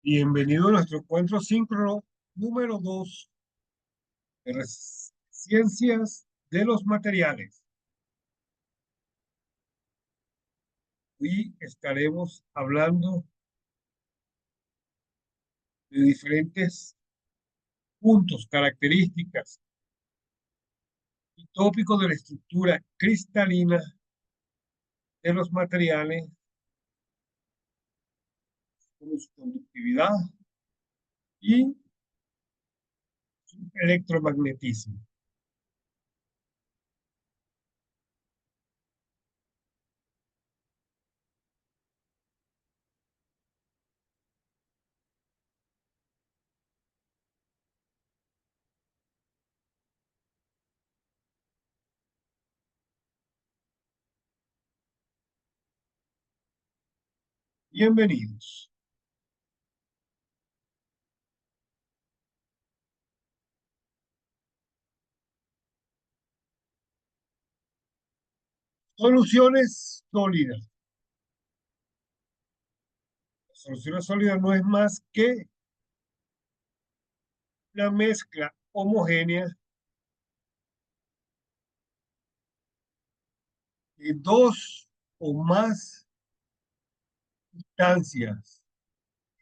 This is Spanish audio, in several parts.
Bienvenido a nuestro encuentro síncrono número 2 de las ciencias de los materiales. Hoy estaremos hablando de diferentes puntos, características y tópicos de la estructura cristalina de los materiales, como su conductividad y su electromagnetismo. Bienvenidos. Soluciones sólidas. La solución sólida no es más que la mezcla homogénea de dos o más sustancias.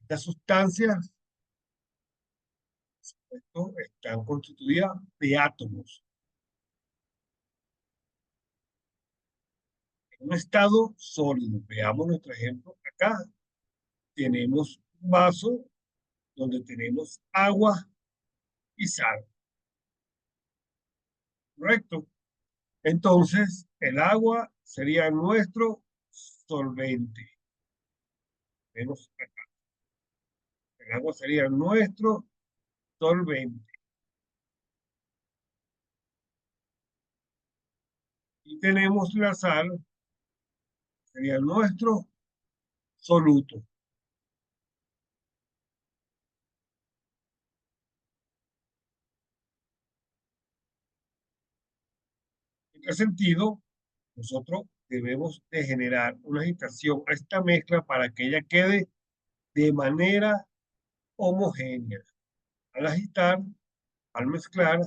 Estas sustancias están constituidas de átomos. En un estado sólido, veamos nuestro ejemplo acá. Tenemos un vaso donde tenemos agua y sal, ¿correcto? Entonces, el agua sería nuestro solvente. Vemos acá. El agua sería nuestro solvente. Y tenemos la sal, sería nuestro soluto. En este sentido, nosotros debemos de generar una agitación a esta mezcla para que ella quede de manera homogénea. Al agitar, al mezclar,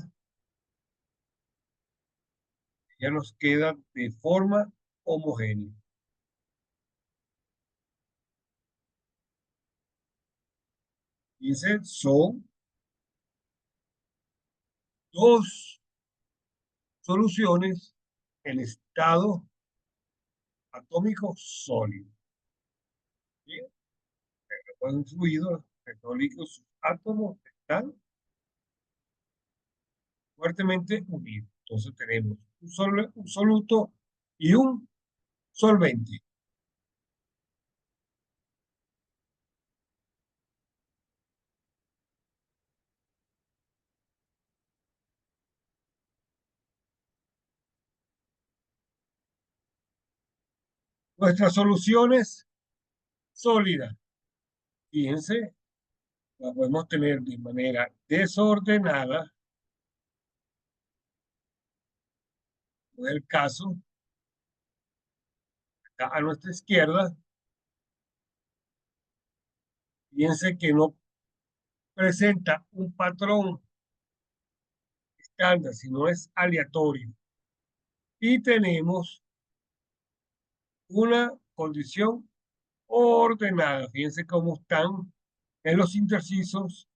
ya nos queda de forma homogénea. Dice, son dos soluciones en estado atómico sólido. ¿Bien? Los fluidos electrolíticos, sus átomos están fuertemente unidos. Entonces tenemos un soluto y un solvente. Nuestras soluciones sólidas, fíjense, las podemos tener de manera desordenada, como es el caso acá a nuestra izquierda. Fíjense que no presenta un patrón estándar, sino es aleatorio. Y tenemos una condición ordenada. Fíjense cómo están en los intercisos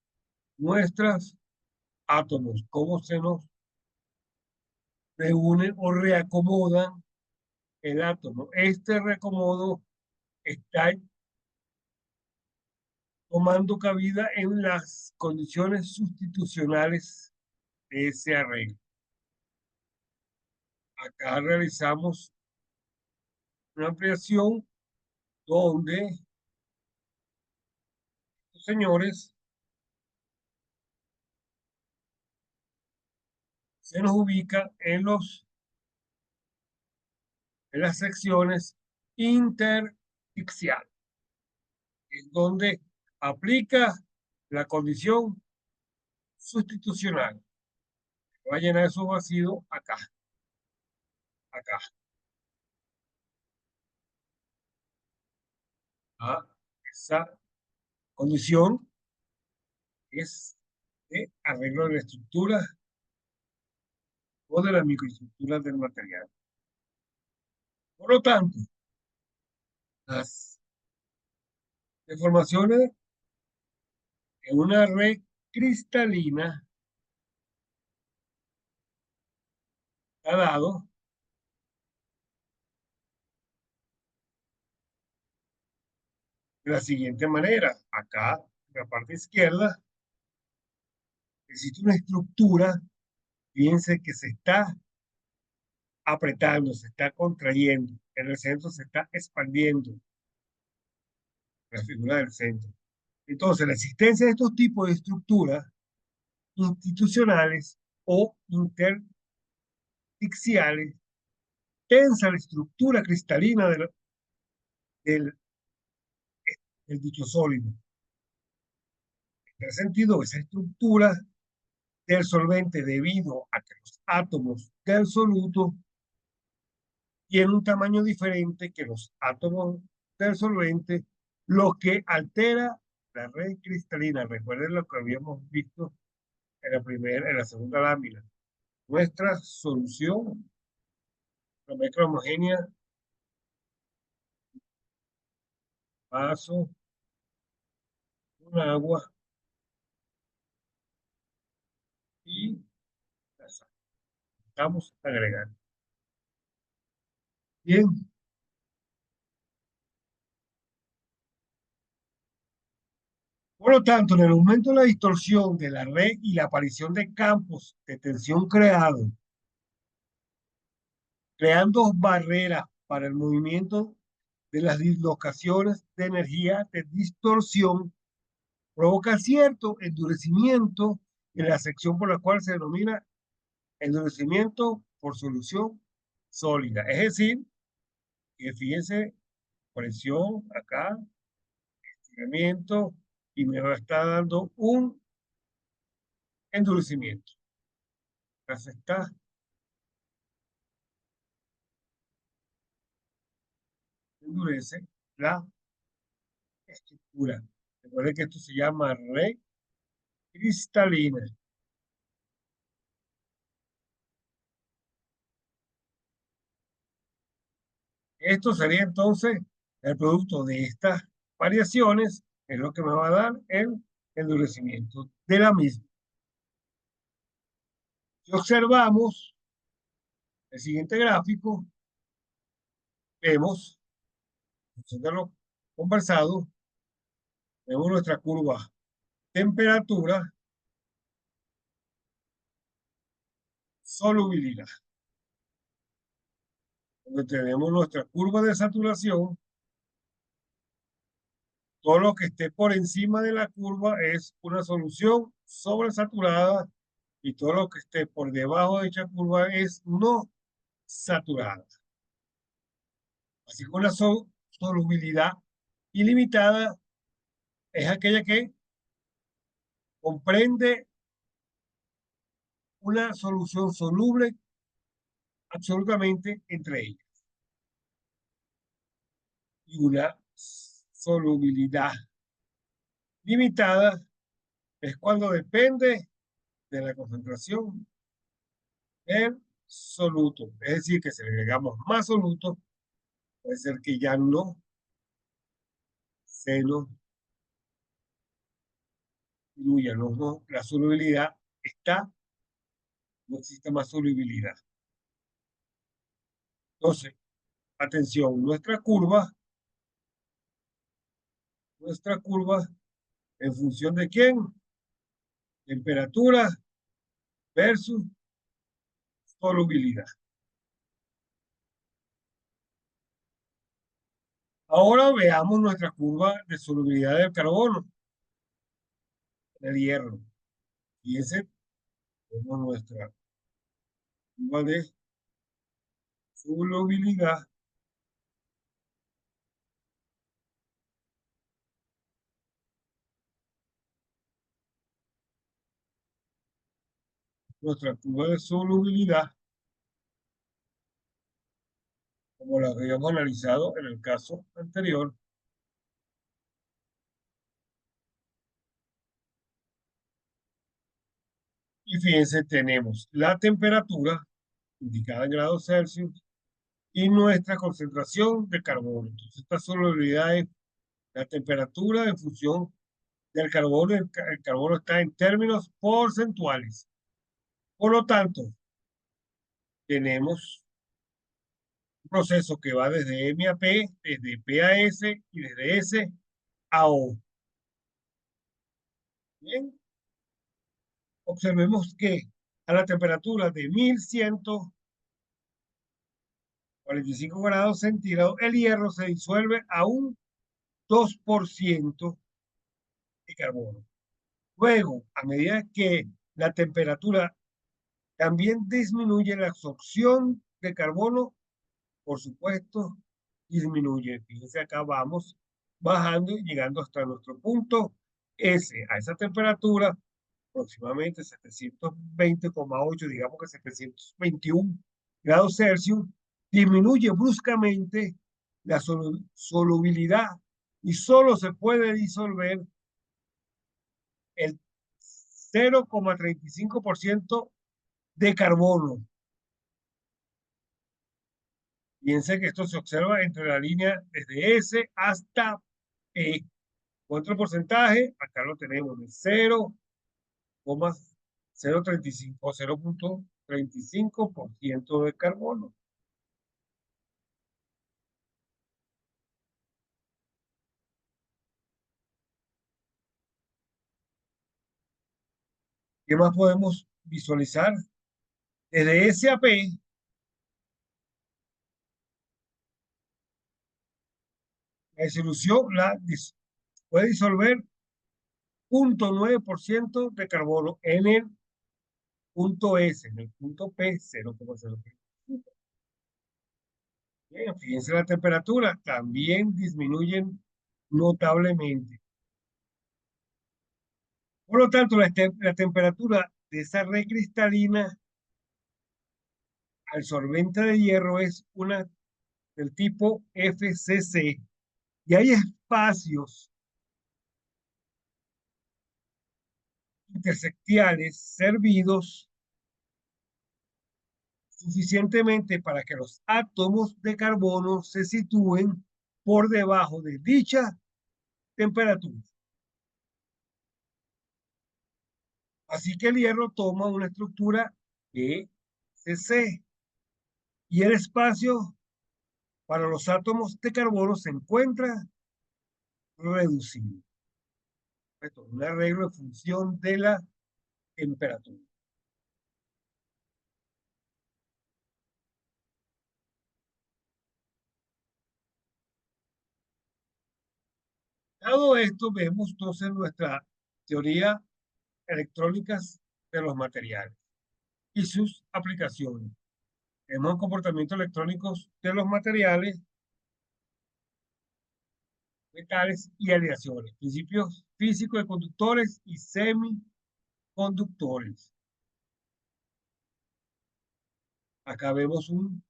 nuestros átomos, cómo se nos reúnen o reacomodan el átomo. Este reacomodo está tomando cabida en las condiciones sustitucionales de ese arreglo. Acá realizamos una ampliación donde los señores se nos ubica en en las secciones intersticiales, en donde aplica la condición sustitucional. Va a llenar esos vacíos acá, acá. A esa condición es de arreglo de la estructura o de las microestructuras del material. Por lo tanto, las deformaciones en una red cristalina ha dado de la siguiente manera. Acá, en la parte izquierda, existe una estructura, fíjense que se está apretando, se está contrayendo, en el centro se está expandiendo, la figura del centro. Entonces, la existencia de estos tipos de estructuras institucionales o intersticiales tensa la estructura cristalina del, del dicho sólido. En ese sentido, esa estructura del solvente, debido a que los átomos del soluto tienen un tamaño diferente que los átomos del solvente, lo que altera la red cristalina. Recuerden lo que habíamos visto en la segunda lámina. Nuestra solución, la mezcla homogénea, vaso, un agua y la sal. Estamos agregando. Bien, por lo tanto, en el aumento de la distorsión de la red y la aparición de campos de tensión creando barreras para el movimiento de las dislocaciones de energía de distorsión, provoca cierto endurecimiento en la sección por la cual se denomina endurecimiento por solución sólida. Es decir, que fíjense, presión acá, estiramiento, y me va a estar dando un endurecimiento. Entonces está, endurece la estructura. Recuerden que esto se llama red cristalina. Esto sería entonces el producto de estas variaciones, es lo que me va a dar el endurecimiento de la misma. Si observamos el siguiente gráfico, vemos, de lo conversado, vemos nuestra curva temperatura, solubilidad, donde tenemos nuestra curva de saturación. Todo lo que esté por encima de la curva es una solución sobresaturada y todo lo que esté por debajo de dicha curva es no saturada. Así que una solubilidad ilimitada es aquella que comprende una solución soluble absolutamente entre ellas. Y una solubilidad limitada es cuando depende de la concentración del soluto. Es decir, que si le agregamos más soluto, puede ser que ya no se nos diluya, la solubilidad está, no existe más solubilidad. Entonces, atención, nuestra curva, ¿en función de quién? Temperatura versus solubilidad. Ahora veamos nuestra curva de solubilidad del carbono, del hierro. Fíjense, tenemos nuestra curva de solubilidad, nuestra curva de solubilidad, como la habíamos analizado en el caso anterior, fíjense, tenemos la temperatura indicada en grados Celsius y nuestra concentración de carbono. Entonces, esta solubilidad es la temperatura en función del carbono. El carbono está en términos porcentuales. Por lo tanto, tenemos un proceso que va desde M a P, desde P a S y desde S a O. Bien, observemos que a la temperatura de 1145 grados centígrados, el hierro se disuelve a un 2% de carbono. Luego, a medida que la temperatura también disminuye la absorción de carbono, por supuesto, disminuye. Fíjense, acá vamos bajando y llegando hasta nuestro punto S. A esa temperatura, aproximadamente 720,8, digamos que 721 grados Celsius, disminuye bruscamente la solubilidad y solo se puede disolver el 0,35% de carbono. Piense que esto se observa entre la línea desde S hasta E. Otro porcentaje, acá lo tenemos de 0,035 o 0,35% de carbono. ¿Qué más podemos visualizar? Desde S a P, la disolución puede disolver 0,9% de carbono en el punto S, en el punto P, 0,035. Bien, fíjense la temperatura, también disminuyen notablemente. Por lo tanto, la temperatura de esa red cristalina al solvente de hierro es una del tipo FCC. Y hay espacios intersectiales servidos suficientemente para que los átomos de carbono se sitúen por debajo de dicha temperatura. Así que el hierro toma una estructura ECC y el espacio para los átomos de carbono se encuentra reducido. Esto es un arreglo en función de la temperatura. Dado esto, vemos entonces nuestra teoría electrónicas de los materiales y sus aplicaciones. Vemos comportamientos electrónicos de los materiales, metales y aleaciones, principios físicos de conductores y semiconductores. Acá vemos un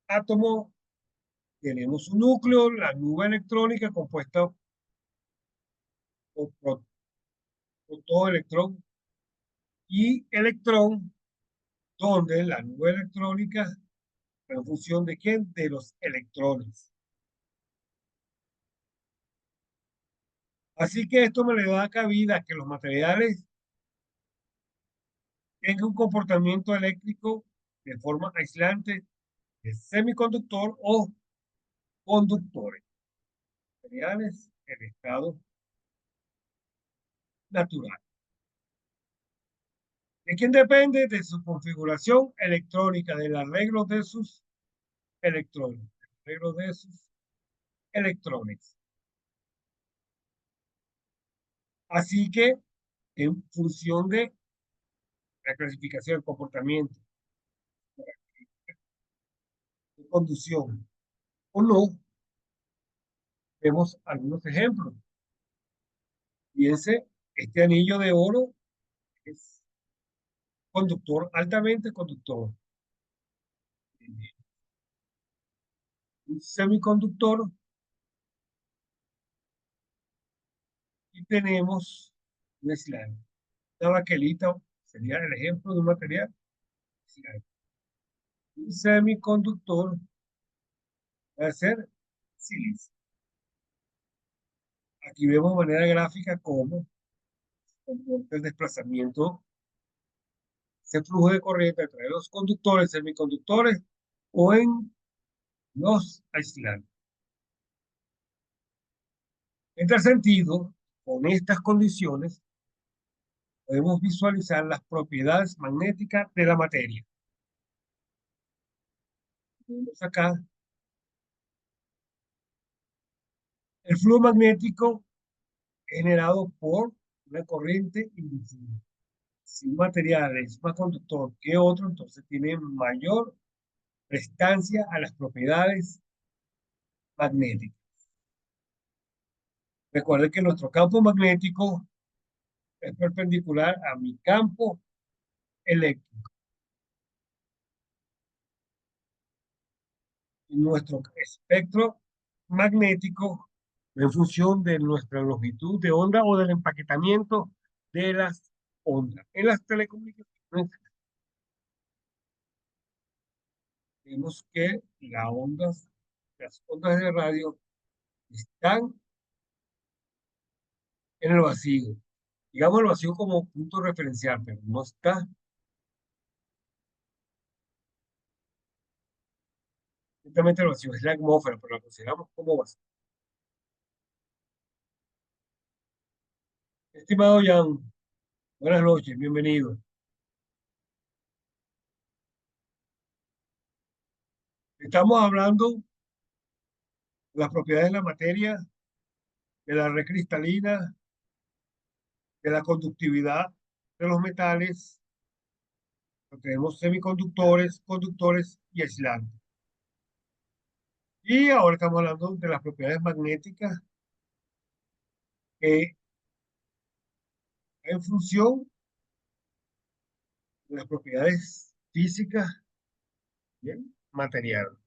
átomo, tenemos un núcleo, la nube electrónica compuesta por protón, electrón y electrón, donde la nube electrónica en función de quién, de los electrones. Así que esto me le da cabida a que los materiales tengan un comportamiento eléctrico de forma aislante de semiconductor o conductores. Materiales en estado natural. ¿De quién depende? De su configuración electrónica, del arreglo de sus electrones. El arreglo de sus electrones. Así que, en función de la clasificación del comportamiento de conducción o no, vemos algunos ejemplos. Fíjense, este anillo de oro es conductor, altamente conductor. Un semiconductor y tenemos un slime, una baquelita sería el ejemplo de un material. Un semiconductor puede ser silicio. Aquí vemos de manera gráfica cómo el desplazamiento, ese flujo de corriente entre los conductores, semiconductores o en los aislantes. En tal sentido, con estas condiciones, podemos visualizar las propiedades magnéticas de la materia. Vemos acá el flujo magnético generado por una corriente invisible. Si un material es más conductor que otro, entonces tiene mayor prestancia a las propiedades magnéticas. Recuerden que nuestro campo magnético es perpendicular a mi campo eléctrico. Y nuestro espectro magnético en función de nuestra longitud de onda o del empaquetamiento de las ondas. En las telecomunicaciones vemos que las ondas de radio están en el vacío. Digamos el vacío como punto referencial, pero no está completamente el vacío, es la atmósfera, pero la consideramos como vacío. Estimado Jan, buenas noches, bienvenido. Estamos hablando de las propiedades de la materia, de la red cristalina, de la conductividad de los metales. Tenemos semiconductores, conductores y aislantes. Y ahora estamos hablando de las propiedades magnéticas que en función de las propiedades físicas del material.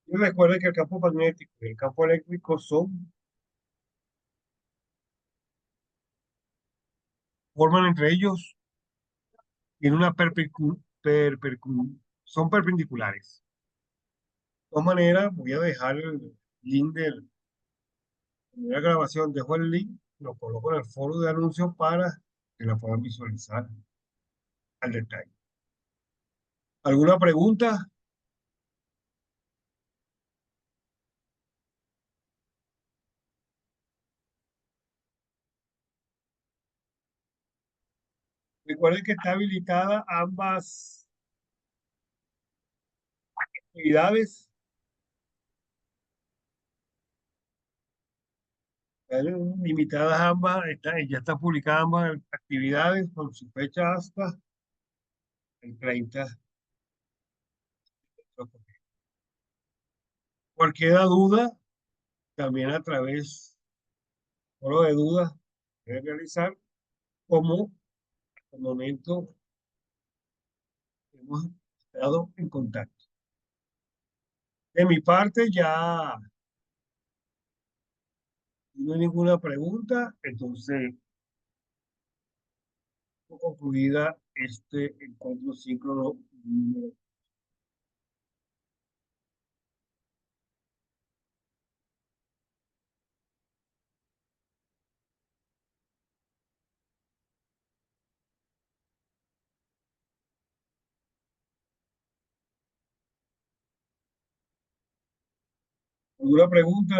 Y recuerden que el campo magnético y el campo eléctrico forman entre ellos, tienen una son perpendiculares. De todas maneras, voy a dejar el link de la grabación, dejo el link, lo coloco en el foro de anuncios para que la puedan visualizar al detalle. ¿Alguna pregunta? Recuerden que está habilitada ambas actividades. Están limitadas ambas, ya están publicadas ambas actividades con su fecha hasta el 30. Cualquier duda, también a través foro de dudas, debe realizar como hasta el momento hemos estado en contacto. De mi parte, ya no hay ninguna pregunta, entonces concluida este encuentro síncrono. ¿Alguna pregunta,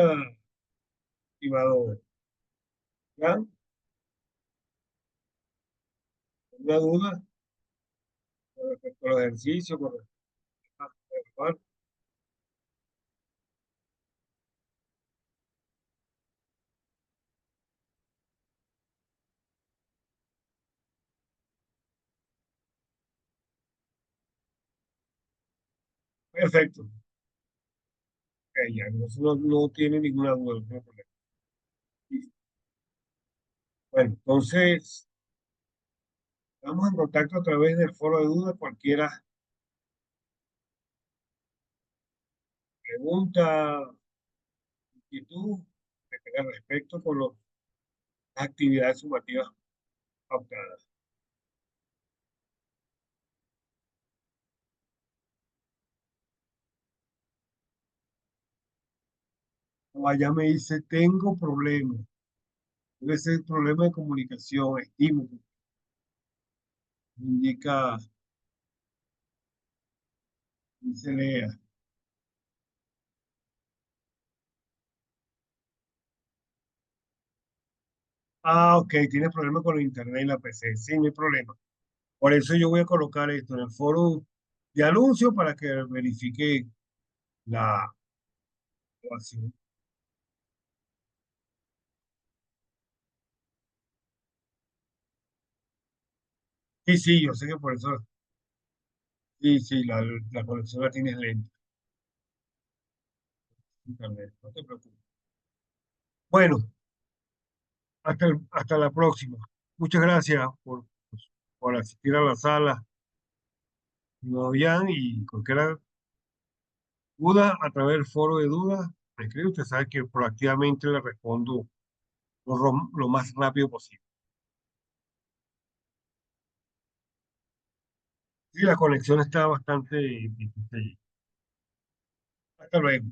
estimado Jan? ¿Alguna duda con respecto al ejercicio? Con respecto a... Perfecto. Ok, ya, no tiene ninguna duda. No tiene problema. Listo. Bueno, entonces, estamos en contacto a través del foro de dudas. Cualquiera pregunta, inquietud que tenga respecto con las actividades sumativas optadas. Allá me dice, tengo problemas. Debe ser problema de comunicación, estimo, indica, dice Lea. Ah, ok, tiene problema con el internet y la PC. Sí, no hay problema. Por eso yo voy a colocar esto en el foro de anuncio para que verifique la grabación. Sí, sí, yo sé que por eso, sí, sí, la conexión la tienes lenta. Internet, no te preocupes. Bueno, hasta la próxima. Muchas gracias por asistir a la sala, Fabián, y cualquier duda a través del foro de dudas, me escribe, usted sabe que proactivamente le respondo lo más rápido posible. Sí, la conexión está bastante difícil. Hasta luego.